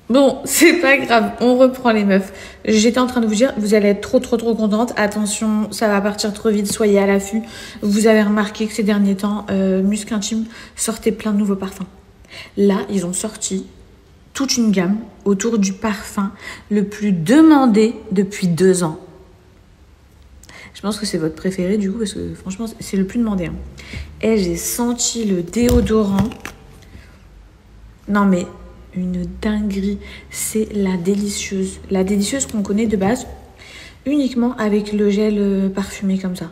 Bon, c'est pas grave, on reprend les meufs. J'étais en train de vous dire, vous allez être trop contente. Attention, ça va partir trop vite, soyez à l'affût. Vous avez remarqué que ces derniers temps, Musc Intime sortait plein de nouveaux parfums. Là, ils ont sorti toute une gamme autour du parfum le plus demandé depuis 2 ans. Je pense que c'est votre préféré du coup, parce que franchement, c'est le plus demandé. Hein. Et j'ai senti le déodorant. Non mais... une dinguerie, c'est la délicieuse. La délicieuse qu'on connaît de base, uniquement avec le gel parfumé comme ça.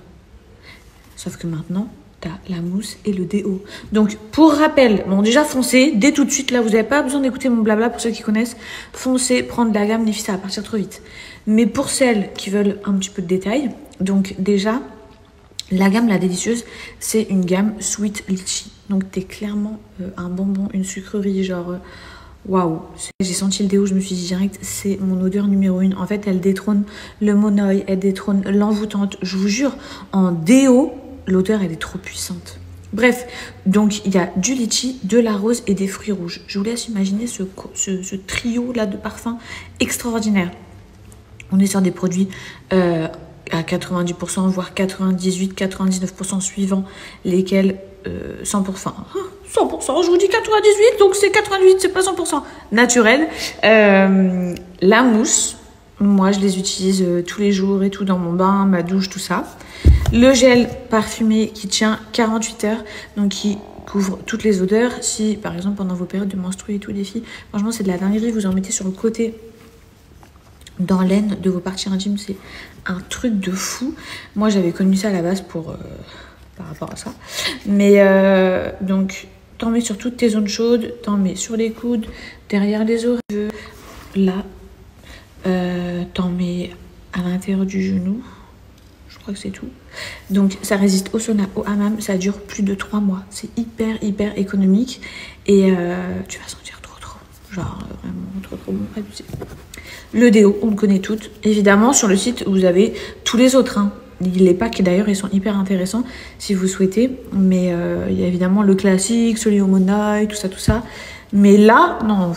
Sauf que maintenant, t'as la mousse et le déo. Donc, pour rappel, bon déjà foncez, dès tout de suite, là vous n'avez pas besoin d'écouter mon blabla pour ceux qui connaissent. Foncez, prendre la gamme, les filles, ça va partir trop vite. Mais pour celles qui veulent un petit peu de détails, donc déjà, la gamme, la délicieuse, c'est une gamme Sweet Litchi. Donc, t'es clairement un bonbon, une sucrerie, genre... waouh, j'ai senti le déo, je me suis dit direct, c'est mon odeur numéro 1. En fait, elle détrône le monoï, elle détrône l'envoûtante. Je vous jure, en déo, l'odeur, elle est trop puissante. Bref, donc il y a du litchi, de la rose et des fruits rouges. Je vous laisse imaginer ce trio-là de parfums extraordinaire. On est sur des produits à 90%, voire 98, 99% suivant lesquels 100%. 100%, je vous dis 98, donc c'est 88, c'est pas 100% naturel. La mousse, moi je les utilise tous les jours et tout dans mon bain, ma douche, tout ça. Le gel parfumé qui tient 48 heures, donc qui couvre toutes les odeurs. Si par exemple pendant vos périodes de menstrues et tout les filles, franchement c'est de la dinguerie, vous en mettez sur le côté dans l'aine de vos parties intimes, c'est un truc de fou. Moi j'avais connu ça à la base pour par rapport à ça, mais donc t'en mets sur toutes tes zones chaudes, t'en mets sur les coudes, derrière les oreilles, là, t'en mets à l'intérieur du genou, je crois que c'est tout. Donc ça résiste au sauna, au hammam, ça dure plus de 3 mois, c'est hyper économique et tu vas sentir trop, genre vraiment trop bon, abusé. Le déo, on le connaît toutes, évidemment sur le site vous avez tous les autres, hein. Les packs d'ailleurs ils sont hyper intéressants si vous souhaitez, mais il y a évidemment le classique, celui au monoï, tout ça. Mais là, non,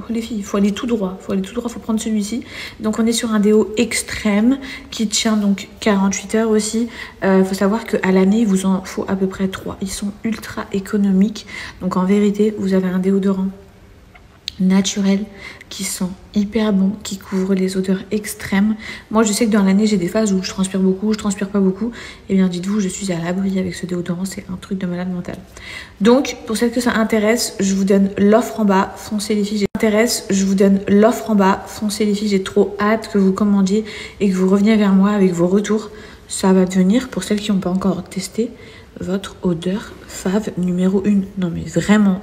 les filles, il faut aller tout droit, faut prendre celui-ci. Donc on est sur un déo extrême qui tient donc 48 heures aussi. Faut savoir qu'à l'année, il vous en faut à peu près 3. Ils sont ultra économiques. Donc en vérité, vous avez un déodorant naturel qui sent hyper bon, qui couvre les odeurs extrêmes. Moi je sais que dans l'année j'ai des phases où je transpire beaucoup, je transpire pas beaucoup, et bien dites-vous je suis à l'abri avec ce déodorant, c'est un truc de malade mental. Donc pour celles que ça intéresse, je vous donne l'offre en bas, foncez les filles, j'ai trop hâte que vous commandiez et que vous reveniez vers moi avec vos retours. Ça va devenir, pour celles qui n'ont pas encore testé, votre odeur fave numéro 1. Non mais vraiment.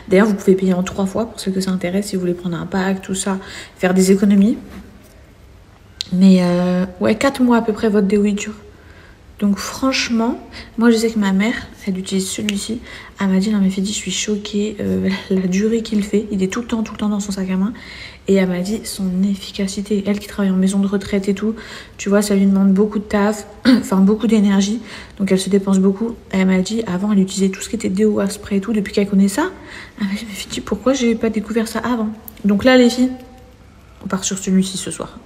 D'ailleurs, vous pouvez payer en 3 fois pour ceux que ça intéresse, si vous voulez prendre un pack, tout ça, faire des économies. Mais ouais, 4 mois à peu près votre déo dure. Donc franchement, moi je sais que ma mère, elle utilise celui-ci. Elle m'a dit, non mais Fidi, je suis choquée, la durée qu'il fait, il est tout le temps dans son sac à main. Et elle m'a dit son efficacité, elle qui travaille en maison de retraite et tout, tu vois, ça lui demande beaucoup de taf, enfin beaucoup d'énergie, donc elle se dépense beaucoup. Et elle m'a dit, avant elle utilisait tout ce qui était déo à spray et tout, depuis qu'elle connaît ça. Elle m'a dit, mais Fidi, pourquoi j'ai pas découvert ça avant? Donc là les filles, on part sur celui-ci ce soir.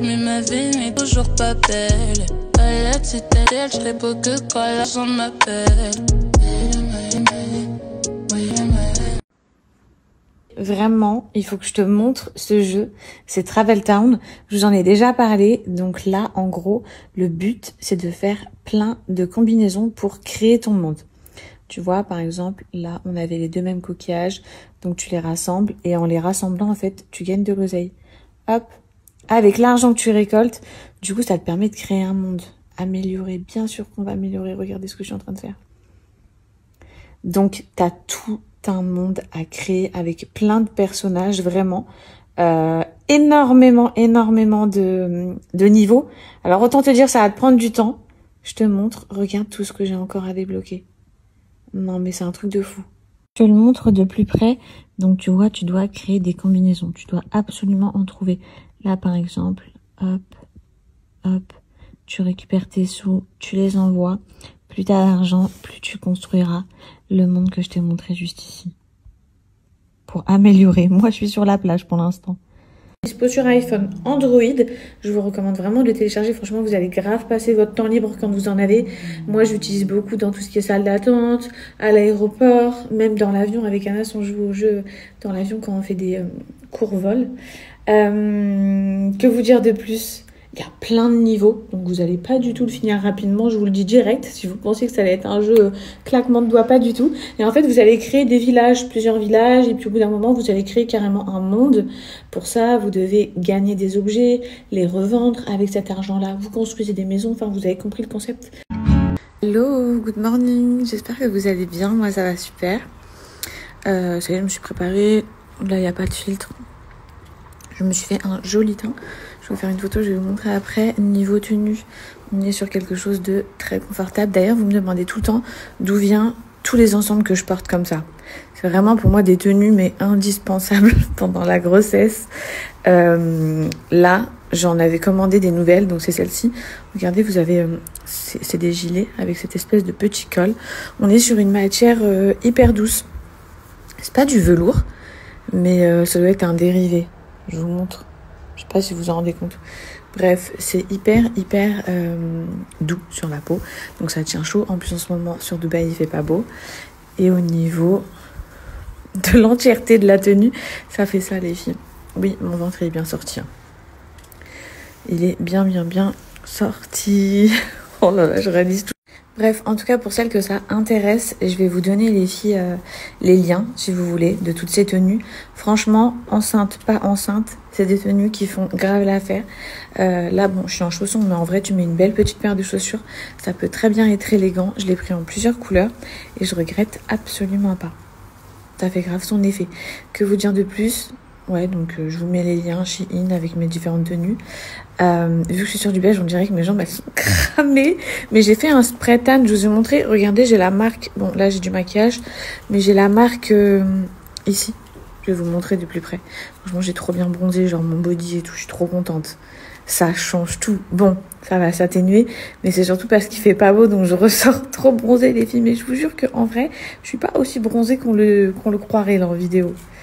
Mais ma vie n'est toujours pas belle. À la citadelle, je serai beau que quand l'argent m'appelle. Vraiment, il faut que je te montre ce jeu. C'est Travel Town. Je vous en ai déjà parlé. Donc là, en gros, le but, c'est de faire plein de combinaisons pour créer ton monde. Tu vois, par exemple, là, on avait les 2 mêmes coquillages. Donc tu les rassembles. Et en les rassemblant, en fait, tu gagnes de l'oseille. Hop. Avec l'argent que tu récoltes, du coup, ça te permet de créer un monde. Améliorer, bien sûr qu'on va améliorer. Regardez ce que je suis en train de faire. Donc, tu as tout un monde à créer avec plein de personnages, vraiment. Énormément de niveaux. Alors, autant te dire, ça va te prendre du temps. Je te montre, regarde tout ce que j'ai encore à débloquer. Non mais c'est un truc de fou. Je te le montre de plus près, donc tu vois, tu dois créer des combinaisons. Tu dois absolument en trouver. Là par exemple, hop, hop, tu récupères tes sous, tu les envoies. Plus tu as d'argent, plus tu construiras le monde que je t'ai montré juste ici. Pour améliorer. Moi je suis sur la plage pour l'instant. Dispo sur iPhone, Android, je vous recommande vraiment de le télécharger. Franchement, vous allez grave passer votre temps libre quand vous en avez. Moi, j'utilise beaucoup dans tout ce qui est salle d'attente, à l'aéroport, même dans l'avion. Avec Anas, on joue au jeu dans l'avion quand on fait des courts vols. Que vous dire de plus? Il y a plein de niveaux, donc vous n'allez pas du tout le finir rapidement, je vous le dis direct. Si vous pensez que ça va être un jeu claquement de doigts, pas du tout. Et en fait, vous allez créer des villages, plusieurs villages, et puis au bout d'un moment, vous allez créer carrément un monde. Pour ça, vous devez gagner des objets, les revendre. Avec cet argent-là, vous construisez des maisons, enfin, vous avez compris le concept. Hello, good morning, j'espère que vous allez bien, moi ça va super. Ça y est, je me suis préparée, là il n'y a pas de filtre. Je me suis fait un joli teint. Je vais vous faire une photo, je vais vous montrer après. Niveau tenue, on est sur quelque chose de très confortable. D'ailleurs, vous me demandez tout le temps d'où viennent tous les ensembles que je porte comme ça. C'est vraiment pour moi des tenues, mais indispensables pendant la grossesse. Là, j'en avais commandé des nouvelles, donc c'est celle-ci. Regardez, vous avez... c'est des gilets avec cette espèce de petit col. On est sur une matière hyper douce. C'est pas du velours, mais ça doit être un dérivé. Je vous montre. Je sais pas si vous vous en rendez compte. Bref, c'est hyper doux sur la peau. Donc ça tient chaud. En plus, en ce moment, sur Dubaï, il fait pas beau. Et au niveau de l'entièreté de la tenue, ça fait ça, les filles. Oui, mon ventre est bien sorti. Il est bien sorti. Oh là là, je réalise tout. Bref, en tout cas, pour celles que ça intéresse, je vais vous donner, les filles, les liens, si vous voulez, de toutes ces tenues. Franchement, enceinte, pas enceinte, c'est des tenues qui font grave l'affaire. Là, bon, je suis en chaussons, mais en vrai, tu mets une belle petite paire de chaussures. Ça peut très bien être élégant. Je l'ai pris en plusieurs couleurs et je regrette absolument pas. Ça fait grave son effet. Que vous dire de plus ? Ouais, donc je vous mets les liens Shein avec mes différentes tenues. Vu que je suis sur du beige, on dirait que mes jambes elles sont cramées. Mais j'ai fait un spray tan, je vous ai montré. Regardez, j'ai la marque. Bon, là j'ai du maquillage, mais j'ai la marque ici. Je vais vous montrer de plus près. Franchement, j'ai trop bien bronzé, genre mon body et tout. Je suis trop contente. Ça change tout. Bon, ça va s'atténuer, mais c'est surtout parce qu'il fait pas beau, donc je ressors trop bronzée, les filles. Mais je vous jure qu'en vrai, je suis pas aussi bronzée qu'on le croirait là en vidéo.